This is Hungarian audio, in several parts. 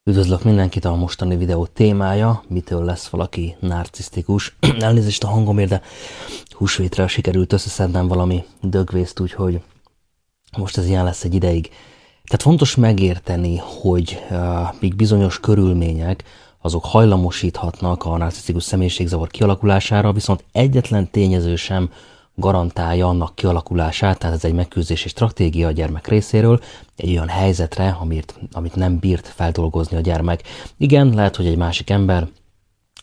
Üdvözlök mindenkit, a mostani videó témája, mitől lesz valaki narcisztikus. Elnézést a hangomért, de húsvétre sikerült összeszednem valami dögvészt, úgyhogy most ez ilyen lesz egy ideig. Tehát fontos megérteni, hogy míg bizonyos körülmények, azok hajlamosíthatnak a narcisztikus személyiségzavar kialakulására, viszont egyetlen tényező sem garantálja annak kialakulását, tehát ez egy megküzdési stratégia a gyermek részéről, egy olyan helyzetre, amit nem bírt feldolgozni a gyermek. Igen, lehet, hogy egy másik ember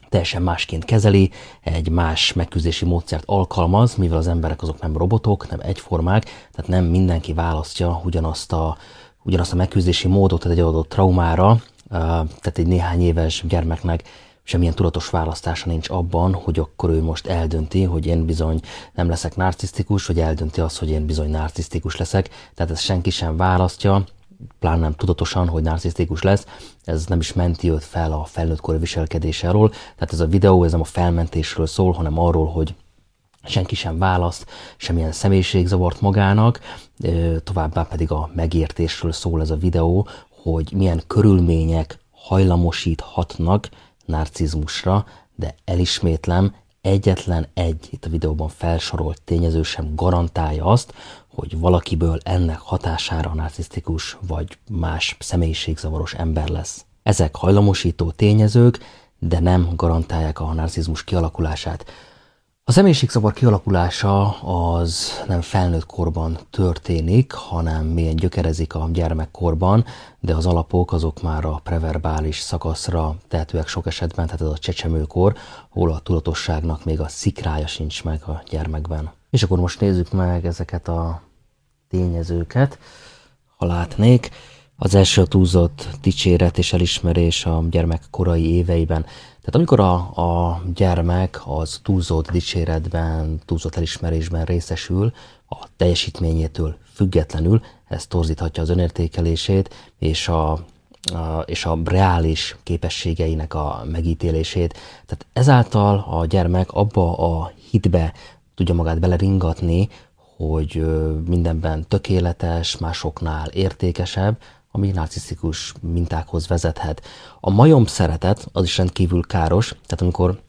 teljesen másként kezeli, egy más megküzdési módszert alkalmaz, mivel az emberek azok nem robotok, nem egyformák, tehát nem mindenki választja ugyanazt a megküzdési módot egy adott traumára, tehát egy néhány éves gyermeknek semmilyen tudatos választása nincs abban, hogy akkor ő most eldönti, hogy én bizony nem leszek narcisztikus, vagy eldönti azt, hogy én bizony narcisztikus leszek. Tehát ezt senki sem választja, pláne nem tudatosan, hogy narcisztikus lesz. Ez nem is menti őt fel a felnőttkori viselkedéséről. Tehát ez a videó, ez nem a felmentésről szól, hanem arról, hogy senki sem választ semmilyen személyiségzavart magának, továbbá pedig a megértésről szól ez a videó, hogy milyen körülmények hajlamosíthatnak narcizmusra, de elismétlem, egyetlen egy itt a videóban felsorolt tényező sem garantálja azt, hogy valakiből ennek hatására narcisztikus vagy más személyiségzavaros ember lesz. Ezek hajlamosító tényezők, de nem garantálják a narcizmus kialakulását. A személyiségzavar kialakulása az nem felnőtt korban történik, hanem mélyen gyökerezik a gyermekkorban, de az alapok azok már a preverbális szakaszra tehetőek sok esetben, tehát ez a csecsemőkor, ahol a tudatosságnak még a szikrája sincs meg a gyermekben. És akkor most nézzük meg ezeket a tényezőket, ha látnék. Az első a túlzott dicséret és elismerés a gyermek korai éveiben. Tehát amikor a gyermek az túlzott dicséretben, túlzott elismerésben részesül, a teljesítményétől függetlenül, ez torzíthatja az önértékelését és a reális képességeinek a megítélését. Tehát ezáltal a gyermek abba a hitbe tudja magát beleringatni, hogy mindenben tökéletes, másoknál értékesebb, ami narcisztikus mintákhoz vezethet. A majom szeretet az is rendkívül káros, tehát amikor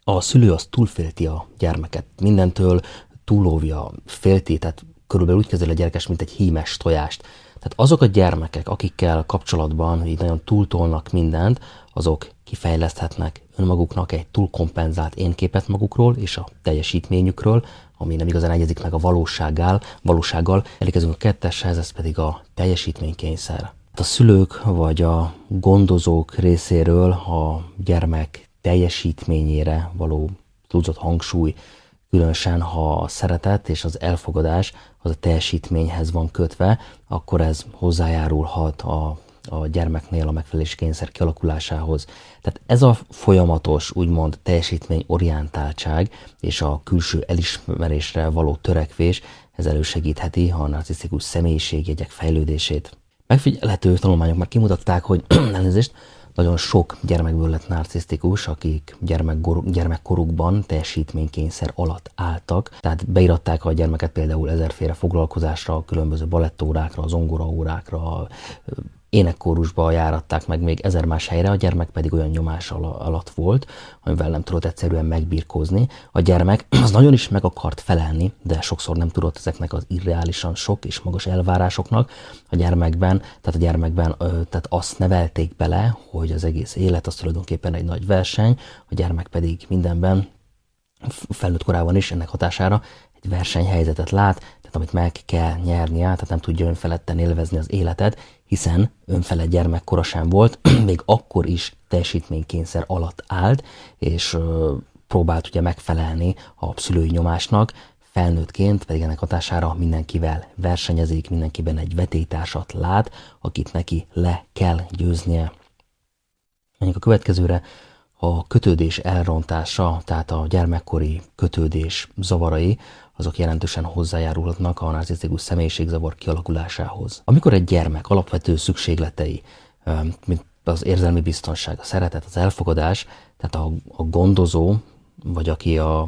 a szülő az túlfélti a gyermeket, mindentől túlóvja, félti, tehát körülbelül úgy kezeli a gyerekes, mint egy hímes tojást. Tehát azok a gyermekek, akikkel kapcsolatban így nagyon túltolnak mindent, azok kifejleszthetnek önmaguknak egy túlkompenzált énképet magukról és a teljesítményükről, ami nem igazán egyezik meg a valósággal. Elérkezünk a ketteshez, ez pedig a teljesítménykényszer. A szülők vagy a gondozók részéről a gyermek teljesítményére való túlzott hangsúly, különösen ha a szeretet és az elfogadás az a teljesítményhez van kötve, akkor ez hozzájárulhat a gyermeknél a megfelelési kényszer kialakulásához. Tehát ez a folyamatos, úgymond teljesítményorientáltság és a külső elismerésre való törekvés, ez elősegítheti a narcisztikus személyiségjegyek fejlődését. Megfigyelhető tanulmányok már kimutatták, hogy elnézést, nagyon sok gyermekből lett narcisztikus, akik gyermekkorukban teljesítménykényszer alatt álltak. Tehát beiratták a gyermeket például 1000-féle foglalkozásra, különböző balettórákra, zongoraórákra, énekkórusba járatták meg még 1000 más helyre, a gyermek pedig olyan nyomás alatt volt, amivel nem tudott egyszerűen megbirkózni. A gyermek az nagyon is meg akart felelni, de sokszor nem tudott ezeknek az irreálisan sok és magas elvárásoknak a gyermekben, tehát azt nevelték bele, hogy az egész élet az tulajdonképpen egy nagy verseny, a gyermek pedig mindenben, felnőtt korában is ennek hatására egy versenyhelyzetet lát, tehát amit meg kell nyernie, tehát nem tudja önfeledten élvezni az életet, hiszen önfelett gyermekkora sem volt, még akkor is teljesítménykényszer alatt állt, és próbált ugye megfelelni a szülői nyomásnak, felnőttként pedig ennek hatására mindenkivel versenyezik, mindenkiben egy vetélytársat lát, akit neki le kell győznie. Menjünk a következőre, a kötődés elrontása, tehát a gyermekkori kötődés zavarai, azok jelentősen hozzájárulhatnak a narcisztikus személyiségzavar kialakulásához. Amikor egy gyermek alapvető szükségletei, mint az érzelmi biztonság, a szeretet, az elfogadás, tehát a gondozó, vagy aki a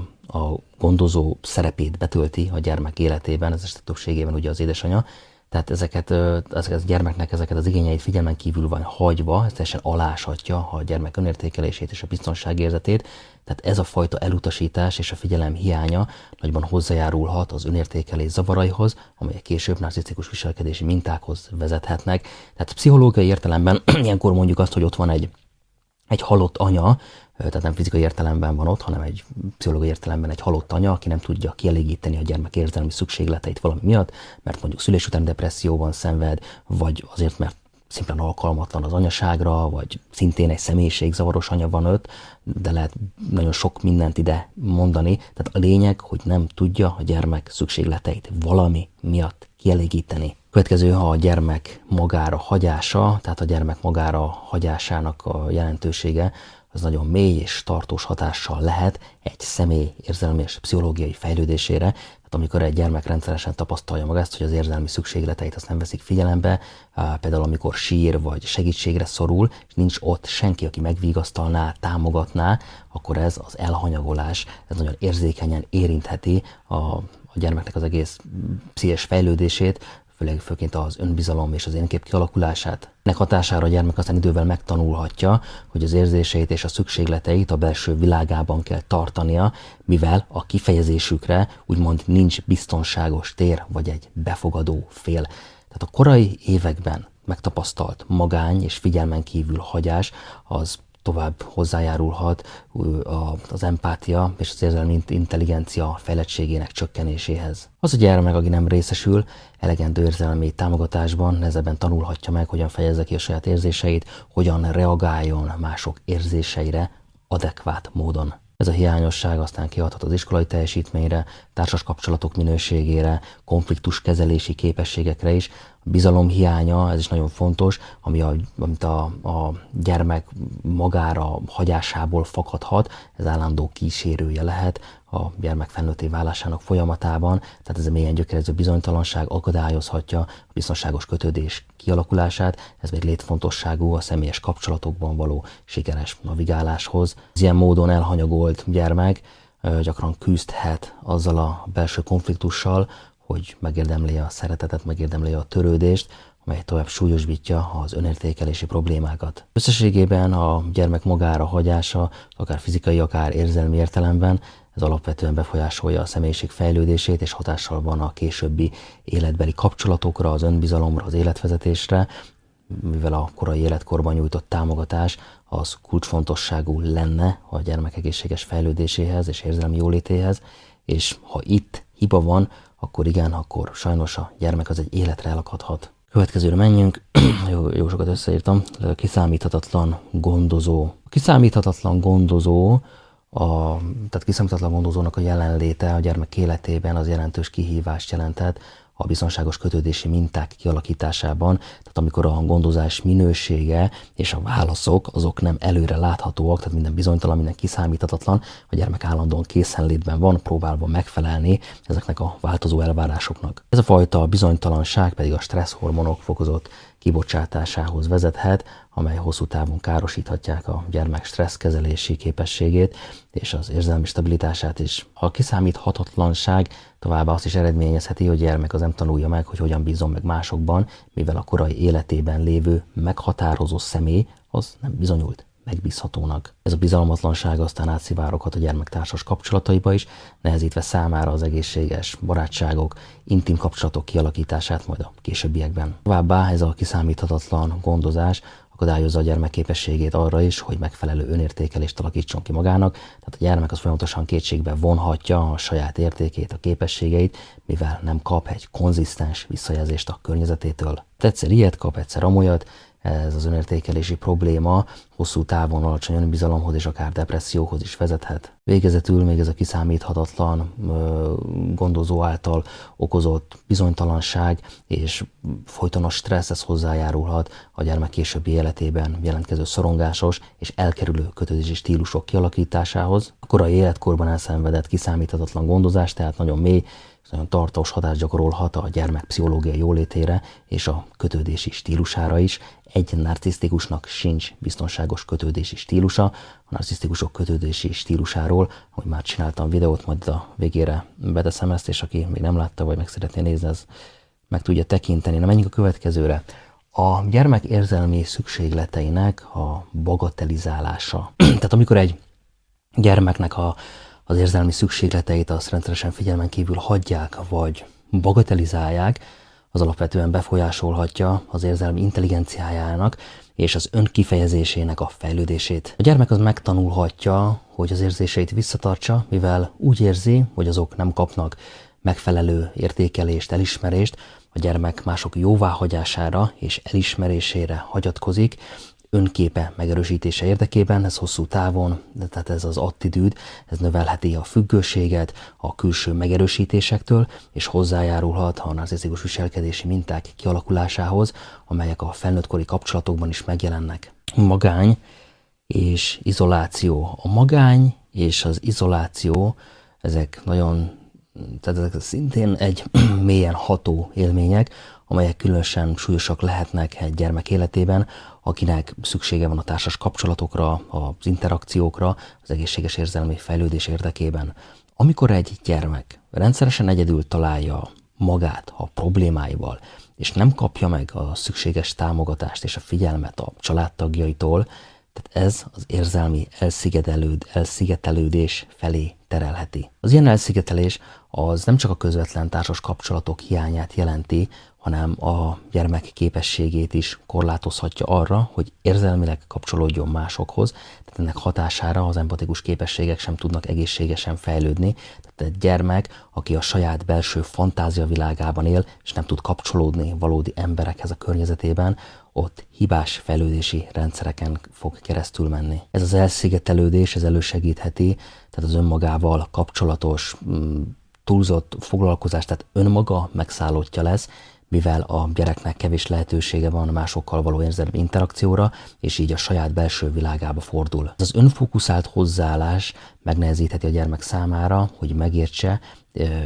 gondozó szerepét betölti a gyermek életében, ez esetek többségében ugye az édesanyja, Tehát ezeket a gyermeknek ezeket az igényeit figyelmen kívül van hagyva, ez teljesen aláshatja a gyermek önértékelését és a biztonságérzetét. Tehát ez a fajta elutasítás és a figyelem hiánya nagyban hozzájárulhat az önértékelés zavaraihoz, amelyek később narcisztikus viselkedési mintákhoz vezethetnek. Tehát pszichológiai értelemben ilyenkor mondjuk azt, hogy ott van egy halott anya, tehát nem fizikai értelemben van ott, hanem egy pszichológiai értelemben egy halott anya, aki nem tudja kielégíteni a gyermek érzelmi szükségleteit valami miatt, mert mondjuk szülés után depresszióban szenved, vagy azért, mert szimplán alkalmatlan az anyaságra, vagy szintén egy személyiségzavaros anya van ott, de lehet nagyon sok mindent ide mondani. Tehát a lényeg, hogy nem tudja a gyermek szükségleteit valami miatt kielégíteni. Következő, ha a gyermek magára hagyása, tehát a gyermek magára hagyásának a jelentősége, az nagyon mély és tartós hatással lehet egy személy érzelmi és pszichológiai fejlődésére. Tehát amikor egy gyermek rendszeresen tapasztalja meg ezt, hogy az érzelmi szükségleteit azt nem veszik figyelembe, például amikor sír vagy segítségre szorul, és nincs ott senki, aki megvigasztalná, támogatná, akkor ez az elhanyagolás, ez nagyon érzékenyen érintheti a gyermeknek az egész pszichés fejlődését, főként az önbizalom és az énkép kialakulását. Ennek hatására a gyermek aztán idővel megtanulhatja, hogy az érzéseit és a szükségleteit a belső világában kell tartania, mivel a kifejezésükre úgymond nincs biztonságos tér vagy egy befogadó fél. Tehát a korai években megtapasztalt magány és figyelmen kívül hagyás az tovább hozzájárulhat az empátia és az érzelmi intelligencia fejlettségének csökkenéséhez. Az a gyermek, aki nem részesül elegendő érzelmi támogatásban, nehezebben tanulhatja meg, hogyan fejezze ki a saját érzéseit, hogyan reagáljon mások érzéseire adekvát módon. Ez a hiányosság aztán kihathat az iskolai teljesítményre, társas kapcsolatok minőségére, konfliktuskezelési képességekre is. A bizalom hiánya, ez is nagyon fontos, amit a gyermek magára hagyásából fakadhat, ez állandó kísérője lehet a gyermek felnőtté válásának folyamatában, tehát ez a mélyen gyökerező bizonytalanság akadályozhatja a biztonságos kötődés kialakulását, ez még létfontosságú a személyes kapcsolatokban való sikeres navigáláshoz. Az ilyen módon elhanyagolt gyermek gyakran küzdhet azzal a belső konfliktussal, hogy megérdemli a szeretetet, megérdemli a törődést, amely tovább súlyosbítja az önértékelési problémákat. Összességében a gyermek magára hagyása, akár fizikai, akár érzelmi értelemben, ez alapvetően befolyásolja a személyiség fejlődését, és hatással van a későbbi életbeli kapcsolatokra, az önbizalomra, az életvezetésre, mivel a korai életkorban nyújtott támogatás az kulcsfontosságú lenne a gyermek egészséges fejlődéséhez és érzelmi jólétéhez, és ha itt hiba van, akkor igen, akkor sajnos a gyermek az egy életre elakadhat. Következőre menjünk, jó sokat összeírtam, kiszámíthatatlan gondozó. A kiszámíthatatlan gondozó, tehát kiszámíthatatlan gondozónak a jelenléte a gyermek életében az jelentős kihívást jelenthet a biztonságos kötődési minták kialakításában, tehát amikor a gondozás minősége és a válaszok azok nem előre láthatóak, tehát minden bizonytalan, minden kiszámíthatatlan, a gyermek állandóan készenlétben van, próbálva megfelelni ezeknek a változó elvárásoknak. Ez a fajta bizonytalanság pedig a stresszhormonok fokozott kibocsátásához vezethet, amely hosszú távon károsíthatják a gyermek stresszkezelési képességét és az érzelmi stabilitását is. A kiszámíthatatlanság továbbá azt is eredményezheti, hogy a gyermek az nem tanulja meg, hogy hogyan bízzon meg másokban, mivel a korai életében lévő meghatározó személy az nem bizonyult megbízhatónak. Ez a bizalmatlanság aztán átszivároghat a gyermek társas kapcsolataiba is, nehezítve számára az egészséges barátságok, intim kapcsolatok kialakítását majd a későbbiekben. Továbbá ez a kiszámíthatatlan gondozás akadályozza a gyermek képességét arra is, hogy megfelelő önértékelést alakítson ki magának, tehát a gyermek az folyamatosan kétségbe vonhatja a saját értékét, a képességeit, mivel nem kap egy konzisztens visszajelzést a környezetétől. Egyszer ilyet kap, egyszer amolyat, ez az önértékelési probléma hosszú távon alacsony önbizalomhoz és akár depresszióhoz is vezethet. Végezetül még ez a kiszámíthatatlan gondozó által okozott bizonytalanság és folytonos stressz, ez hozzájárulhat a gyermek későbbi életében jelentkező szorongásos és elkerülő kötődési stílusok kialakításához. A korai életkorban elszenvedett kiszámíthatatlan gondozás tehát nagyon mély, nagyon tartós hatást gyakorolhat a gyermek pszichológiai jólétére és a kötődési stílusára is. Egy narcisztikusnak sincs biztonságos kötődési stílusa. A narcisztikusok kötődési stílusáról, ahogy már csináltam videót, majd a végére beteszem ezt, és aki még nem látta, vagy meg szeretné nézni, ez meg tudja tekinteni. Na, menjünk a következőre. A gyermek érzelmi szükségleteinek a bagatelizálása. Tehát amikor egy gyermeknek az érzelmi szükségleteit azt rendszeresen figyelmen kívül hagyják, vagy bagatelizálják, az alapvetően befolyásolhatja az érzelmi intelligenciájának és az önkifejezésének a fejlődését. A gyermek az megtanulhatja, hogy az érzéseit visszatartsa, mivel úgy érzi, hogy azok nem kapnak megfelelő értékelést, elismerést, a gyermek mások jóváhagyására és elismerésére hagyatkozik, önképe megerősítése érdekében, ez hosszú távon, tehát ez az attitűd, ez növelheti a függőséget a külső megerősítésektől, és hozzájárulhat a narcisztikus viselkedési minták kialakulásához, amelyek a felnőttkori kapcsolatokban is megjelennek. Magány és izoláció. A magány és az izoláció, ezek szintén egy mélyen ható élmények, amelyek különösen súlyosak lehetnek egy gyermek életében, akinek szüksége van a társas kapcsolatokra, az interakciókra, az egészséges érzelmi fejlődés érdekében. Amikor egy gyermek rendszeresen egyedül találja magát a problémáival, és nem kapja meg a szükséges támogatást és a figyelmet a családtagjaitól, tehát ez az érzelmi elszigetelődés felé terelheti. Az ilyen elszigetelés az nem csak a közvetlen társas kapcsolatok hiányát jelenti, hanem a gyermek képességét is korlátozhatja arra, hogy érzelmileg kapcsolódjon másokhoz, tehát ennek hatására az empatikus képességek sem tudnak egészségesen fejlődni. Tehát egy gyermek, aki a saját belső fantáziavilágában él, és nem tud kapcsolódni valódi emberekhez a környezetében, ott hibás fejlődési rendszereken fog keresztül menni. Ez az elszigetelődés, ez elősegítheti, tehát az önmagával kapcsolatos túlzott foglalkozás, tehát önmaga megszállottja lesz, mivel a gyereknek kevés lehetősége van másokkal való érzelmi interakcióra, és így a saját belső világába fordul. Ez az önfókuszált hozzáállás megnehezítheti a gyermek számára, hogy megértse,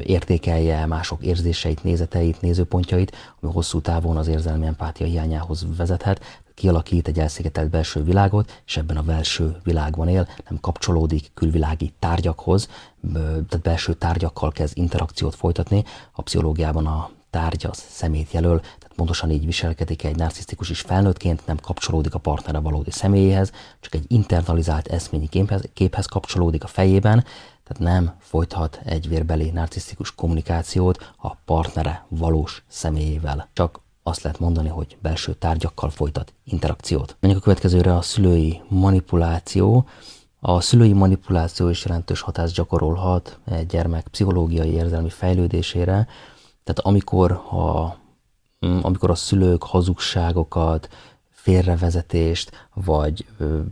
értékelje mások érzéseit, nézeteit, nézőpontjait, ami hosszú távon az érzelmi empátia hiányához vezethet, kialakít egy elszigetelt belső világot, és ebben a belső világban él, nem kapcsolódik külvilági tárgyakhoz, tehát belső tárgyakkal kezd interakciót folytatni. A pszichológiában a tárgy az szemét jelöl, tehát pontosan így viselkedik egy narcisztikus is felnőttként, nem kapcsolódik a partnere valódi személyéhez, csak egy internalizált eszményi képhez kapcsolódik a fejében, tehát nem folytat egy vérbeli narcisztikus kommunikációt a partnere valós személyével. Csak azt lehet mondani, hogy belső tárgyakkal folytat interakciót. Menjünk a következőre, a szülői manipuláció. A szülői manipuláció is jelentős hatást gyakorolhat egy gyermek pszichológiai érzelmi fejlődésére. Tehát amikor a szülők hazugságokat, félrevezetést, vagy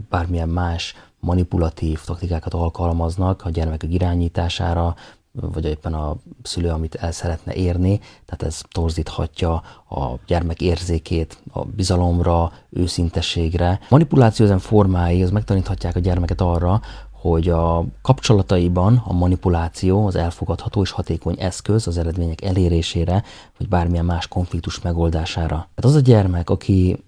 bármilyen más manipulatív taktikákat alkalmaznak a gyermekek irányítására, vagy éppen a szülő, amit el szeretne érni, tehát ez torzíthatja a gyermek érzékét a bizalomra, őszinteségre. Manipuláció ezen formái az megtaníthatják a gyermeket arra, hogy a kapcsolataiban a manipuláció az elfogadható és hatékony eszköz az eredmények elérésére, vagy bármilyen más konfliktus megoldására. Tehát az a gyermek, aki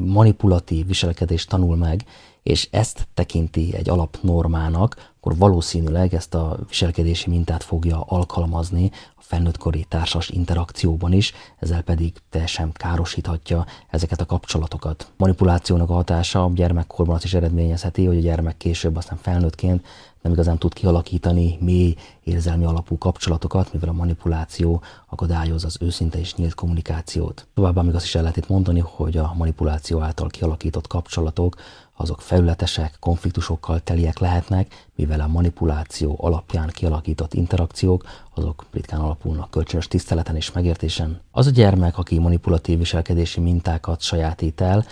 manipulatív viselkedést tanul meg, és ezt tekinti egy alapnormának, akkor valószínűleg ezt a viselkedési mintát fogja alkalmazni a felnőttkori társas interakcióban is, ezzel pedig teljesen károsíthatja ezeket a kapcsolatokat. Manipulációnak a hatása a gyermekkorban azt is eredményezheti, hogy a gyermek később, aztán felnőttként nem igazán tud kialakítani mély érzelmi alapú kapcsolatokat, mivel a manipuláció akadályozza az őszinte és nyílt kommunikációt. Továbbá még azt is el lehet itt mondani, hogy a manipuláció által kialakított kapcsolatok azok felületesek, konfliktusokkal teliek lehetnek, mivel a manipuláció alapján kialakított interakciók, azok ritkán alapulnak kölcsönös tiszteleten és megértésen. Az a gyermek, aki manipulatív viselkedési mintákat sajátít el,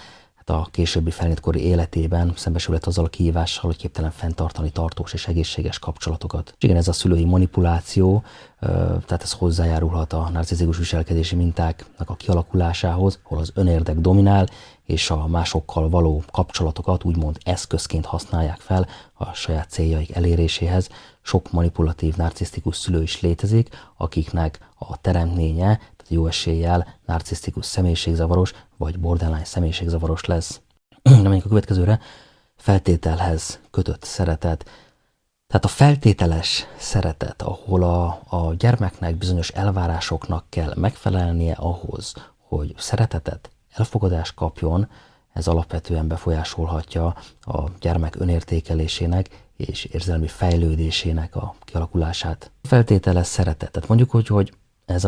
a későbbi felnőttkori életében szembesülhet azzal a kihívással, hogy képtelen fenntartani tartós és egészséges kapcsolatokat. És igen, ez a szülői manipuláció, tehát ez hozzájárulhat a narcisztikus viselkedési mintáknak a kialakulásához, ahol az önérdek dominál, és a másokkal való kapcsolatokat úgymond eszközként használják fel a saját céljaik eléréséhez. Sok manipulatív narcisztikus szülő is létezik, akiknek a teremtménye, tehát jó eséllyel narcisztikus személyiségzavaros vagy borderline személyiségzavaros lesz. Nem menjünk a következőre, feltételhez kötött szeretet. Tehát a feltételes szeretet, ahol a gyermeknek bizonyos elvárásoknak kell megfelelnie ahhoz, hogy szeretetet, elfogadást kapjon, ez alapvetően befolyásolhatja a gyermek önértékelésének és érzelmi fejlődésének a kialakulását. Feltételes szeretet, tehát mondjuk, hogy ez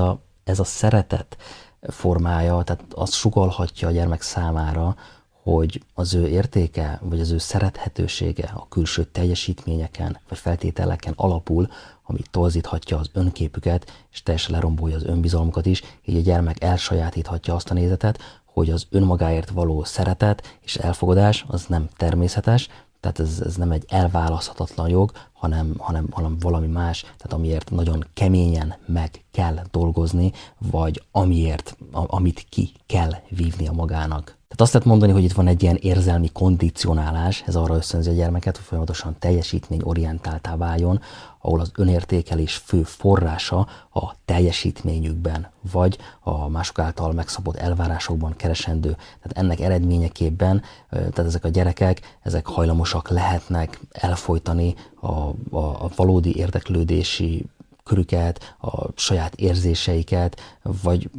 a szeretet formája, tehát azt sugallhatja a gyermek számára, hogy az ő értéke, vagy az ő szerethetősége a külső teljesítményeken, vagy feltételeken alapul, ami torzíthatja az önképüket, és teljesen lerombolja az önbizalmukat is, így a gyermek elsajátíthatja azt a nézetet, hogy az önmagáért való szeretet és elfogadás az nem természetes, tehát ez nem egy elválaszthatatlan jog, hanem valami más, tehát amiért nagyon keményen meg kell dolgozni, vagy amit ki kell vívnia magának. Tehát azt lehet mondani, hogy itt van egy ilyen érzelmi kondicionálás, ez arra ösztönzi a gyermeket, hogy folyamatosan teljesítményorientáltá váljon, ahol az önértékelés fő forrása a teljesítményükben, vagy a mások által megszabott elvárásokban keresendő. Tehát ennek eredményeképpen, tehát ezek a gyerekek, ezek hajlamosak lehetnek elfojtani a valódi érdeklődési körüket, a saját érzéseiket, vagy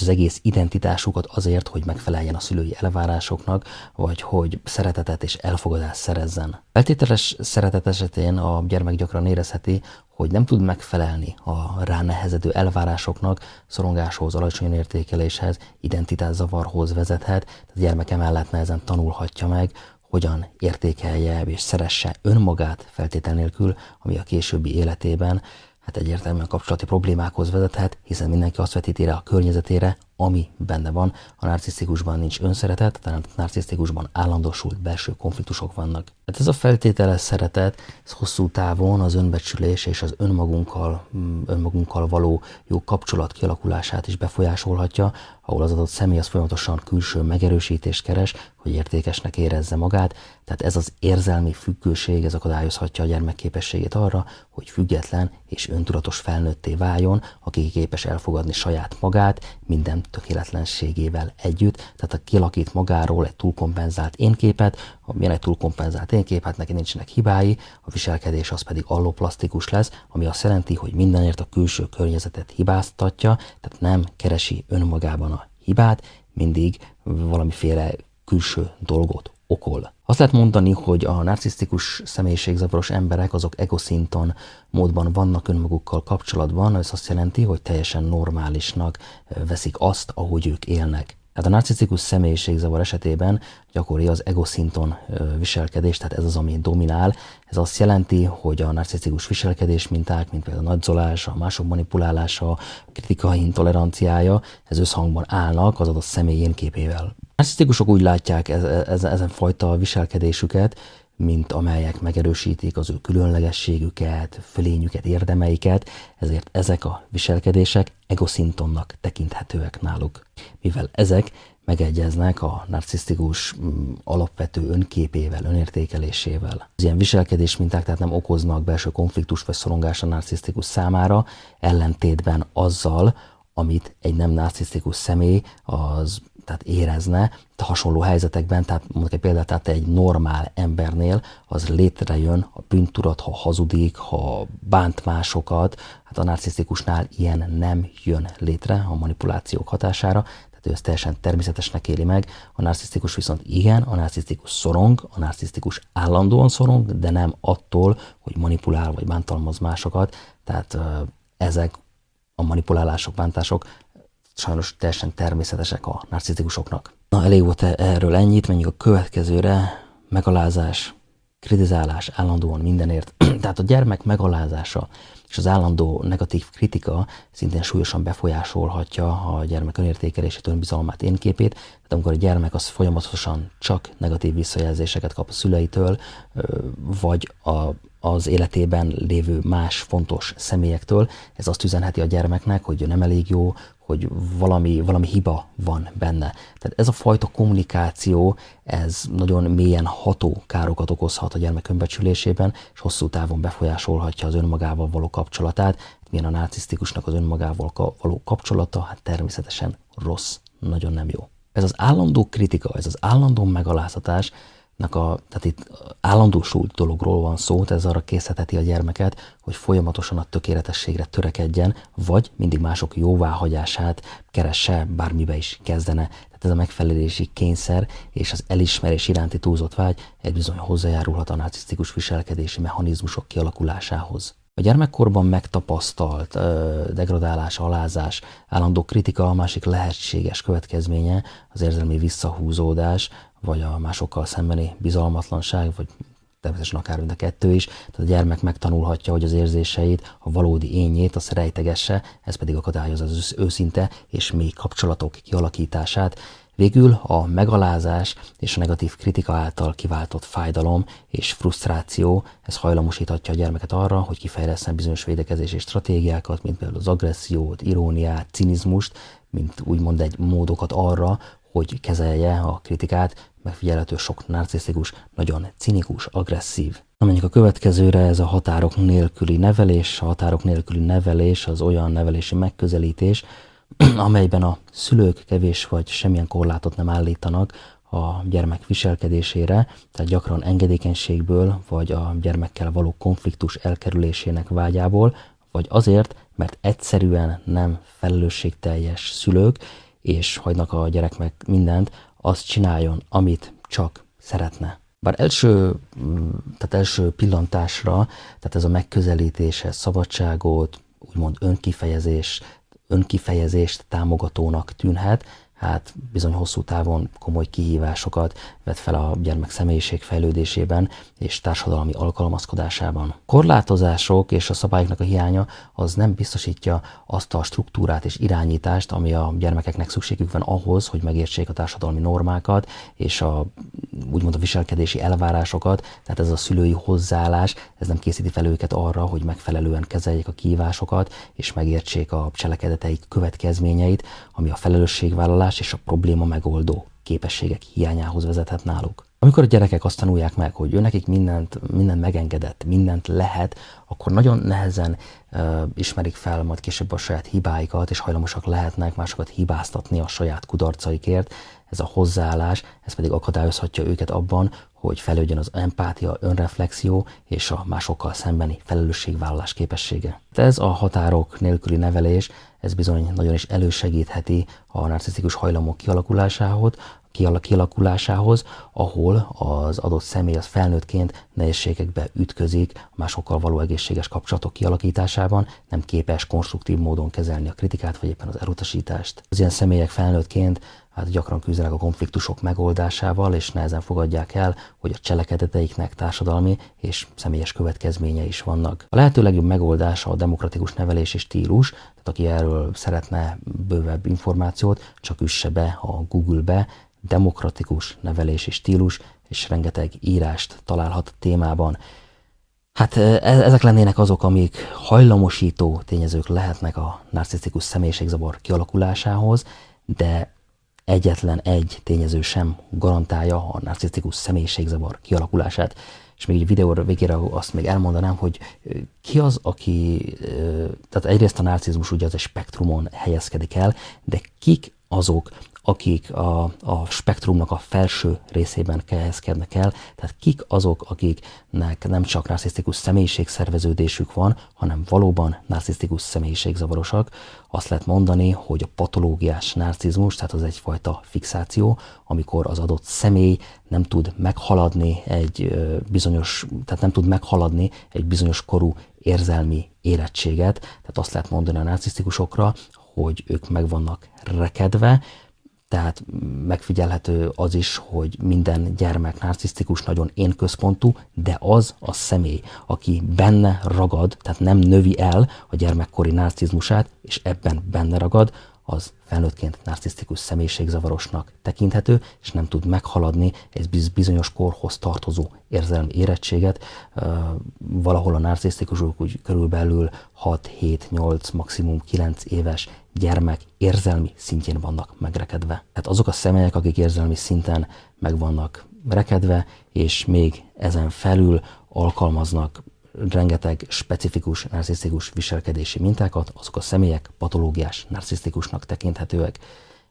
az egész identitásukat azért, hogy megfeleljen a szülői elvárásoknak, vagy hogy szeretetet és elfogadást szerezzen. Feltételes szeretet esetén a gyermek gyakran érezheti, hogy nem tud megfelelni a ránehezedő elvárásoknak, szorongáshoz, alacsony értékeléshez, identitászavarhoz vezethet, tehát a gyermek emellett nehezen tanulhatja meg, hogyan értékelje és szeresse önmagát feltétel nélkül, ami a későbbi életében egyértelműen kapcsolati problémákhoz vezethet, hiszen mindenki azt vetíti rá a környezetére, ami benne van. A narcisztikusban nincs önszeretet, tehát a narcisztikusban állandósult belső konfliktusok vannak. Tehát ez a feltételes szeretet, ez hosszú távon az önbecsülés és az önmagunkkal való jó kapcsolat kialakulását is befolyásolhatja, ahol az adott személy az folyamatosan külső megerősítést keres, hogy értékesnek érezze magát. Tehát ez az érzelmi függőség, ez akadályozhatja a gyermek képességét arra, hogy független és öntudatos felnőtté váljon, aki képes elfogadni saját magát minden tökéletlenségével együtt, tehát kialakít magáról egy túlkompenzált énképet, milyen egy túlkompenzált énkép, hát neki nincsenek hibái, a viselkedés az pedig alloplasztikus lesz, ami azt jelenti, hogy mindenért a külső környezetet hibáztatja, tehát nem keresi önmagában a hibát, mindig valamiféle külső dolgot okol. Azt lehet mondani, hogy a narcisztikus személyiségzavaros emberek azok egoszinton módban vannak önmagukkal kapcsolatban, ez azt jelenti, hogy teljesen normálisnak veszik azt, ahogy ők élnek. Tehát a narcisztikus személyiségzavar esetében gyakori az egoszinton viselkedés, tehát ez az, ami dominál. Ez azt jelenti, hogy a narcisztikus viselkedés minták, mint például a nagyzolás, a mások manipulálása, a kritika intoleranciája, ez összhangban állnak az adott személy énképével. A narcisztikusok úgy látják ezen fajta viselkedésüket, mint amelyek megerősítik az ő különlegességüket, fölényüket, érdemeiket, ezért ezek a viselkedések egoszintonnak tekinthetőek náluk. Mivel ezek megegyeznek a narcisztikus alapvető önképével, önértékelésével. Az ilyen viselkedés minták tehát nem okoznak belső konfliktust vagy szorongást a narcisztikus számára, ellentétben azzal, amit egy nem narcisztikus személy tehát érezne hasonló helyzetekben, tehát mondjuk egy példát, tehát egy normál embernél az létrejön a bűntudat, ha hazudik, ha bánt másokat, hát a narcisztikusnál ilyen nem jön létre a manipulációk hatására, tehát ő ezt teljesen természetesnek éli meg, a narcisztikus viszont igen, a narcisztikus szorong, a narcisztikus állandóan szorong, de nem attól, hogy manipulál vagy bántalmaz másokat, tehát ezek a manipulálások, bántások sajnos teljesen természetesek a narcisztikusoknak. Na, elég volt erről ennyit, menjünk a következőre. Megalázás, kritizálás állandóan mindenért. Tehát a gyermek megalázása és az állandó negatív kritika szintén súlyosan befolyásolhatja a gyermek önértékelését, önbizalmát, énképét. Tehát amikor a gyermek az folyamatosan csak negatív visszajelzéseket kap a szüleitől, vagy az életében lévő más fontos személyektől, ez azt üzenheti a gyermeknek, hogy ő nem elég jó, hogy valami hiba van benne. Tehát ez a fajta kommunikáció, ez nagyon mélyen ható károkat okozhat a gyermek önbecsülésében, és hosszú távon befolyásolhatja az önmagával való kapcsolatát. Milyen a narcisztikusnak az önmagával való kapcsolata, hát természetesen rossz, nagyon nem jó. Ez az állandó kritika, ez az állandó megaláztatás tehát itt állandósult dologról van szó, tehát ez arra készíteti a gyermeket, hogy folyamatosan a tökéletességre törekedjen, vagy mindig mások jóváhagyását keresse, bármibe is kezdene. Tehát ez a megfelelési kényszer és az elismerés iránti túlzott vágy egy bizony hozzájárulhat a narcisztikus viselkedési mechanizmusok kialakulásához. A gyermekkorban megtapasztalt degradálás, alázás, állandó kritika a másik lehetséges következménye az érzelmi visszahúzódás, vagy a másokkal szembeni bizalmatlanság, vagy természetesen akár mind a kettő is. Tehát a gyermek megtanulhatja, hogy az érzéseit, a valódi énjét, azt rejtegesse, ez pedig akadályozza az őszinte és mély kapcsolatok kialakítását. Végül a megalázás és a negatív kritika által kiváltott fájdalom és frusztráció, ez hajlamosíthatja a gyermeket arra, hogy kifejlesszen bizonyos védekezési stratégiákat, mint például az agressziót, iróniát, cinizmust, mint úgymond egy módokat arra, hogy kezelje a kritikát. Megfigyelhető sok narcisztikus, nagyon cinikus, agresszív. Na, menjünk a következőre, ez a határok nélküli nevelés. A határok nélküli nevelés az olyan nevelési megközelítés, amelyben a szülők kevés vagy semmilyen korlátot nem állítanak a gyermek viselkedésére, tehát gyakran engedékenységből, vagy a gyermekkel való konfliktus elkerülésének vágyából, vagy azért, mert egyszerűen nem felelősségteljes szülők, és hagynak a gyereknek mindent, azt csináljon, amit csak szeretne. Bár első pillantásra, tehát ez a megközelítése szabadságot, úgymond önkifejezést támogatónak tűnhet, hát bizony hosszú távon komoly kihívásokat vet fel a gyermek személyiség fejlődésében és társadalmi alkalmazkodásában. Korlátozások és a szabályoknak a hiánya az nem biztosítja azt a struktúrát és irányítást, ami a gyermekeknek szükségük van ahhoz, hogy megértsék a társadalmi normákat és úgymond a viselkedési elvárásokat, tehát ez a szülői hozzáállás, ez nem készíti fel őket arra, hogy megfelelően kezeljék a kihívásokat és megértsék a cselekedeteik következményeit, ami a felelősségvállalás és a probléma megoldó képességek hiányához vezethet náluk. Amikor a gyerekek azt tanulják meg, hogy ő nekik mindent megengedett, mindent lehet, akkor nagyon nehezen ismerik fel majd később a saját hibáikat, és hajlamosak lehetnek másokat hibáztatni a saját kudarcaikért. Ez a hozzáállás, ez pedig akadályozhatja őket abban, hogy fejlődjön az empátia, önreflexió és a másokkal szembeni felelősségvállalás képessége. Ez a határok nélküli nevelés, ez bizony nagyon is elősegítheti a narcisztikus hajlamok kialakulásához, ahol az adott személy az felnőttként nehézségekbe ütközik, másokkal való egészséges kapcsolatok kialakításában, nem képes konstruktív módon kezelni a kritikát, vagy éppen az elutasítást. Az ilyen személyek felnőttként gyakran küzdenek a konfliktusok megoldásával, és nehezen fogadják el, hogy a cselekedeteiknek társadalmi és személyes következményei is vannak. A lehető legjobb megoldása a demokratikus nevelési stílus, tehát aki erről szeretne bővebb információt, csak üsse be a Google-be, demokratikus nevelési stílus, és rengeteg írást találhat a témában. Hát ezek lennének azok, amik hajlamosító tényezők lehetnek a narcisztikus személyiségzavar kialakulásához, de egyetlen egy tényező sem garantálja a narcisztikus személyiségzavar kialakulását. És még egy videó végére azt még elmondanám, hogy ki az, tehát egyrészt a narcizmus ugye az egy spektrumon helyezkedik el, de kik azok, akik a spektrumnak a felső részében helyezkednek el, tehát kik azok, akiknek nem csak narcisztikus személyiségszerveződésük van, hanem valóban narcisztikus személyiségzavarosak. Azt lehet mondani, hogy a patológiás narcizmus, tehát az egyfajta fixáció, amikor az adott személy nem tud meghaladni egy bizonyos korú érzelmi érettséget. Tehát azt lehet mondani a narcisztikusokra, hogy ők meg vannak rekedve, tehát megfigyelhető az is, hogy minden gyermek narcisztikus, nagyon énközpontú, de az a személy, aki benne ragad, tehát nem növi el a gyermekkori narcizmusát, és ebben benne ragad, az felnőttként narcisztikus személyiségzavarosnak tekinthető, és nem tud meghaladni egy bizonyos korhoz tartozó érzelmi érettséget. Valahol a narcisztikusok úgy körülbelül 6-7-8, maximum 9 éves gyermek érzelmi szintjén vannak megrekedve. Tehát azok a személyek, akik érzelmi szinten meg vannak rekedve, és még ezen felül alkalmaznak rengeteg specifikus narcisztikus viselkedési mintákat, azok a személyek patológiás narcisztikusnak tekinthetőek.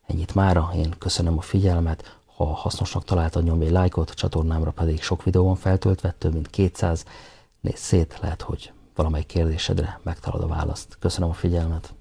Ennyit mára, én köszönöm a figyelmet, Ha hasznosnak találtad, nyomj egy lájkot, a csatornámra pedig sok videó van feltöltve, több mint 200. Nézz szét, lehet, hogy valamely kérdésedre megtalad a választ. Köszönöm a figyelmet!